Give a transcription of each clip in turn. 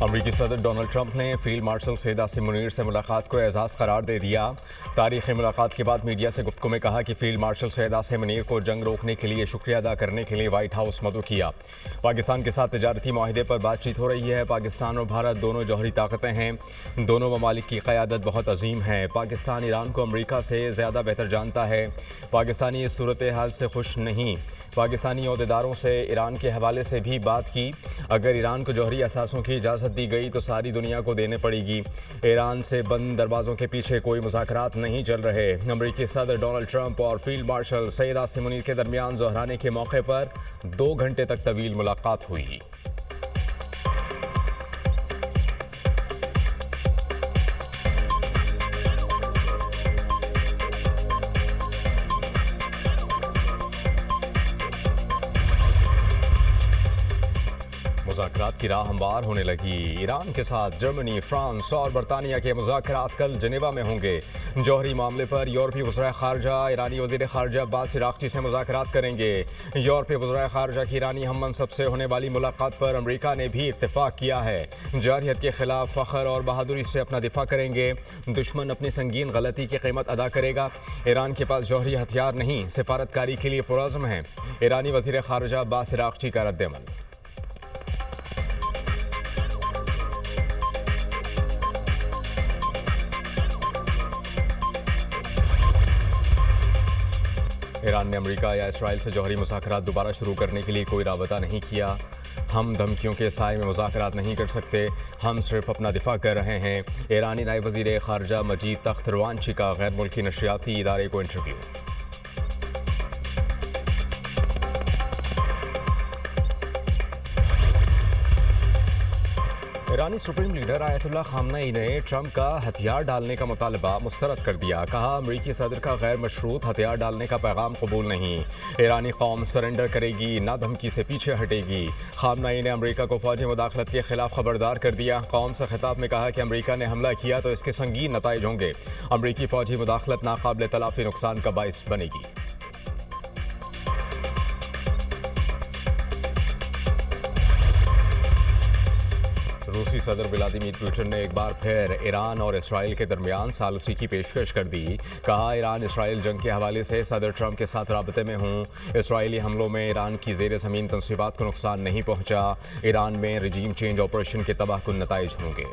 امریکی صدر Donald Trump نے فیلڈ مارشل سید عاصم منیر سے ملاقات کو اعزاز قرار دے دیا۔ تاریخی ملاقات کے بعد میڈیا سے گفتگو میں کہا کہ فیلڈ مارشل سید عاصم منیر کو جنگ روکنے کے لیے شکریہ ادا کرنے کے لیے وائٹ ہاؤس مدعو کیا۔ پاکستان کے ساتھ تجارتی معاہدے پر بات چیت ہو رہی ہے۔ پاکستان اور بھارت دونوں جوہری طاقتیں ہیں، دونوں ممالک کی قیادت بہت عظیم ہے۔ پاکستان ایران کو امریکہ سے زیادہ بہتر جانتا ہے۔ پاکستانی اس صورتحال سے خوش نہیں۔ پاکستانی عہدیداروں سے ایران کے حوالے سے بھی بات کی۔ اگر ایران کو جوہری اثاثوں کی اجازت دی گئی تو ساری دنیا کو دینے پڑے گی۔ ایران سے بند دروازوں کے پیچھے کوئی مذاکرات نہیں چل رہے۔ امریکی صدر ڈونلڈ ٹرمپ اور فیلڈ مارشل سید عاصم منیر کے درمیان ظہرانے کے موقع پر 2 گھنٹے تک طویل ملاقات ہوئی۔ مذاکرات کی راہ ہموار ہونے لگی۔ ایران کے ساتھ جرمنی، فرانس اور برطانیہ کے مذاکرات کل جنیوا میں ہوں گے۔ جوہری معاملے پر یورپی وزرائے خارجہ ایرانی وزیر خارجہ عباس عراقچی سے مذاکرات کریں گے۔ یورپی وزرائے خارجہ کی ایرانی ہم منصب سے ہونے والی ملاقات پر امریکہ نے بھی اتفاق کیا ہے۔ جارحیت کے خلاف فخر اور بہادری سے اپنا دفاع کریں گے۔ دشمن اپنی سنگین غلطی کی قیمت ادا کرے گا۔ ایران کے پاس جوہری ہتھیار نہیں، سفارتکاری کے لیے پرعزم ہے۔ ایرانی وزیر خارجہ عباس عراقچی کا رد عمل۔ ایران نے امریکہ یا اسرائیل سے جوہری مذاکرات دوبارہ شروع کرنے کے لیے کوئی رابطہ نہیں کیا۔ ہم دھمکیوں کے سائے میں مذاکرات نہیں کر سکتے، ہم صرف اپنا دفاع کر رہے ہیں۔ ایرانی نائب وزیر خارجہ مجید تخت روانچی کا غیر ملکی نشریاتی ادارے کو انٹرویو۔ ایرانی سپریم لیڈر آیت اللہ خامنئی نے ٹرمپ کا ہتھیار ڈالنے کا مطالبہ مسترد کر دیا۔ کہا امریکی صدر کا غیر مشروط ہتھیار ڈالنے کا پیغام قبول نہیں۔ ایرانی قوم سرنڈر کرے گی، نہ دھمکی سے پیچھے ہٹے گی۔ خامنئی نے امریکہ کو فوجی مداخلت کے خلاف خبردار کر دیا۔ قوم سے خطاب میں کہا کہ امریکہ نے حملہ کیا تو اس کے سنگین نتائج ہوں گے۔ امریکی فوجی مداخلت ناقابل تلافی نقصان کا باعث بنے گی۔ روسی صدر ولادیمیر پوٹن نے ایک بار پھر ایران اور اسرائیل کے درمیان ثالثی کی پیشکش کر دی۔ کہا ایران اسرائیل جنگ کے حوالے سے صدر ٹرمپ کے ساتھ رابطے میں ہوں۔ اسرائیلی حملوں میں ایران کی زیر زمین تنصیبات کو نقصان نہیں پہنچا۔ ایران میں رجیم چینج آپریشن کے تباہ کن نتائج ہوں گے۔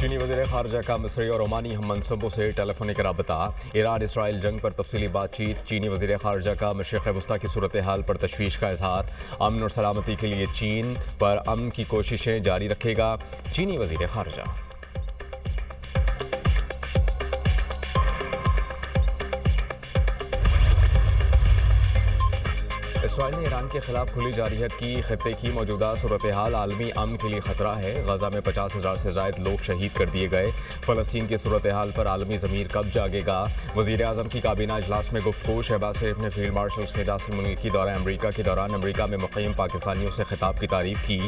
چینی وزیر خارجہ کا مصری اور عمانی ہم منصبوں سے ٹیلی فونک رابطہ۔ ایران اسرائیل جنگ پر تفصیلی بات چیت۔ چینی وزیر خارجہ کا مشرق وسطیٰ کی صورتحال پر تشویش کا اظہار۔ امن اور سلامتی کے لیے چین پر امن کی کوششیں جاری رکھے گا چینی وزیر خارجہ۔ اسرائیل نے ایران کے خلاف کھلی جارحیت کی۔ خطے کی موجودہ صورتحال عالمی امن کے لیے خطرہ ہے۔ غزہ میں 50,000 سے زائد لوگ شہید کر دیے گئے۔ فلسطین کی صورتحال پر عالمی ضمیر کب جاگے گا؟ وزیر اعظم کی کابینہ اجلاس میں گفتگو۔ شہباز شریف نے فیلڈ مارشل سید عاصم منیر کی دورہ امریکہ کے دوران امریکہ میں مقیم پاکستانیوں سے خطاب کی تعریف کی۔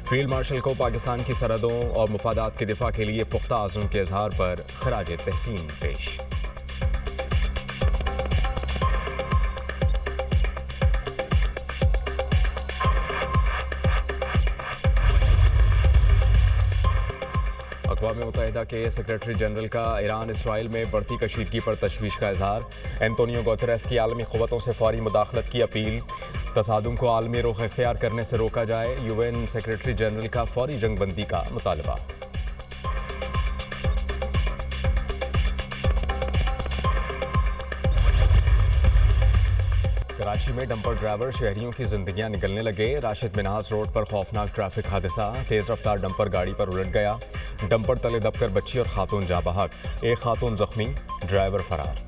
فیلڈ مارشل کو پاکستان کی سرحدوں اور مفادات کے دفاع کے لیے پختہ عزم کے اظہار پر خراج تحسین پیش۔ اقوام متحدہ کے سیکریٹری جنرل کا ایران اسرائیل میں بڑھتی کشیدگی پر تشویش کا اظہار۔ اینٹونیو گوتریس کی عالمی قوتوں سے فوری مداخلت کی اپیل۔ تصادم کو عالمی رخ اختیار کرنے سے روکا جائے، یو این سیکریٹری جنرل کا فوری جنگ بندی کا مطالبہ۔ کراچی میں ڈمپر ڈرائیور شہریوں کی زندگیاں نگلنے لگے۔ راشد منہاس روڈ پر خوفناک ٹریفک حادثہ۔ تیز رفتار ڈمپر گاڑی پر الٹ گیا۔ ڈمپر تلے دب کر بچی اور خاتون جاں بحق۔ ایک خاتون زخمی، ڈرائیور فرار۔